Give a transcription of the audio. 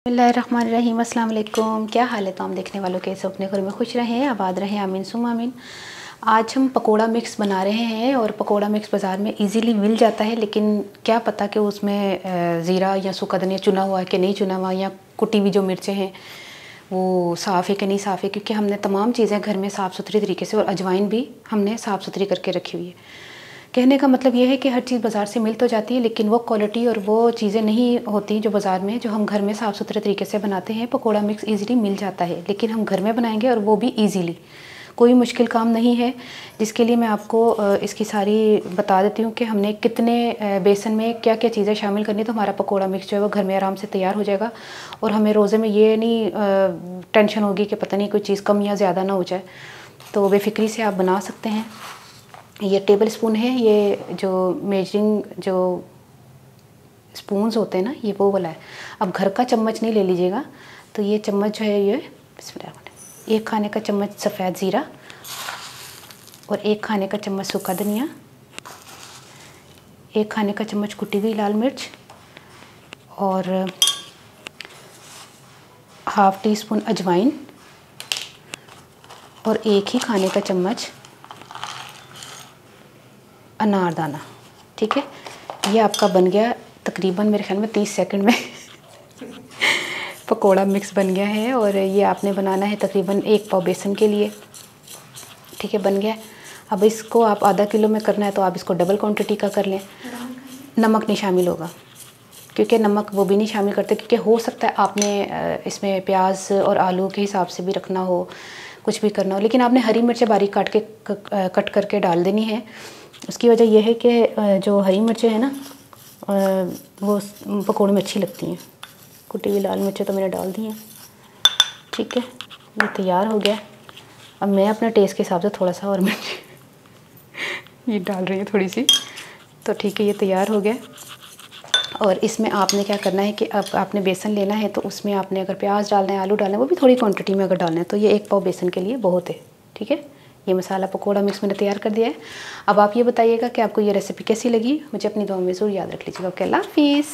बिस्मिल्लाहिर्रहमानिर्रहीम, अस्सलाम वालेकुम। क्या हाल है तमाम देखने वालों के? सब अपने घर में खुश रहें, आबाद रहें, आमीन सुम आमीन। आज हम पकोड़ा मिक्स बना रहे हैं और पकोड़ा मिक्स बाज़ार में इजीली मिल जाता है, लेकिन क्या पता कि उसमें ज़ीरा या सूखा धनिया चुना हुआ है कि नहीं चुना हुआ, या कुटी हुई जो मिर्चें हैं वो साफ़ है कि नहीं साफ़ है, क्योंकि हमने तमाम चीज़ें घर में साफ़ सुथरी तरीके से, और अजवाइन भी हमने साफ़ सुथरी करके रखी हुई है। कहने का मतलब ये है कि हर चीज़ बाज़ार से मिल तो जाती है, लेकिन वो क्वालिटी और वो चीज़ें नहीं होती जो बाज़ार में, जो हम घर में साफ़ सुथरे तरीके से बनाते हैं। पकोड़ा मिक्स इजीली मिल जाता है, लेकिन हम घर में बनाएंगे और वो भी इजीली, कोई मुश्किल काम नहीं है। जिसके लिए मैं आपको इसकी सारी बता देती हूँ कि हमने कितने बेसन में क्या क्या चीज़ें शामिल करनी, तो हमारा पकोड़ा मिक्स जो है वो घर में आराम से तैयार हो जाएगा। और हमें रोज़े में ये नहीं टेंशन होगी कि पता नहीं कोई चीज़ कम या ज़्यादा ना हो जाए, तो बेफिक्री से आप बना सकते हैं। ये टेबल स्पून है, ये जो मेजरिंग जो स्पून्स होते हैं ना, ये वो वाला है। अब घर का चम्मच नहीं ले लीजिएगा, तो ये चम्मच जो है ये बिस्मिल्लाह, 1 खाने का चम्मच सफ़ेद ज़ीरा और 1 खाने का चम्मच सूखा धनिया, 1 खाने का चम्मच कुटी हुई लाल मिर्च और हाफ़ टी स्पून अजवाइन और 1 ही खाने का चम्मच अनारदाना। ठीक है, ये आपका बन गया तकरीबन मेरे ख्याल में 30 सेकंड में पकोड़ा मिक्स बन गया है। और ये आपने बनाना है तकरीबन 1 पाव बेसन के लिए। ठीक है, बन गया। अब इसको आप आधा किलो में करना है तो आप इसको डबल क्वांटिटी का कर लें। नमक नहीं शामिल होगा, क्योंकि नमक वो भी नहीं शामिल करते, क्योंकि हो सकता है आपने इसमें प्याज और आलू के हिसाब से भी रखना हो, कुछ भी करना हो, लेकिन आपने हरी मिर्चें बारीक कट करके डाल देनी है। उसकी वजह यह है कि जो हरी मिर्चें हैं ना वो पकौड़े में अच्छी लगती हैं। कुटी हुई लाल मिर्चें तो मैंने डाल दी हैं। ठीक है, ये तैयार हो गया। अब मैं अपने टेस्ट के हिसाब से थोड़ा सा और मिर्च ये डाल रही हूँ थोड़ी सी, तो ठीक है, ये तैयार हो गया। और इसमें आपने क्या करना है कि अब आपने बेसन लेना है, तो उसमें आपने अगर प्याज डालना है, आलू डालना है, वो भी थोड़ी क्वांटिटी में अगर डालना है, तो ये 1 पाव बेसन के लिए बहुत है। ठीक है, ये मसाला पकोड़ा मिक्स मैंने तैयार कर दिया है। अब आप ये बताइएगा कि आपको ये रेसिपी कैसी लगी। मुझे अपनी दुआ में ज़रूर याद रख लीजिएगा। ओके, अल्लाह हाफिज़।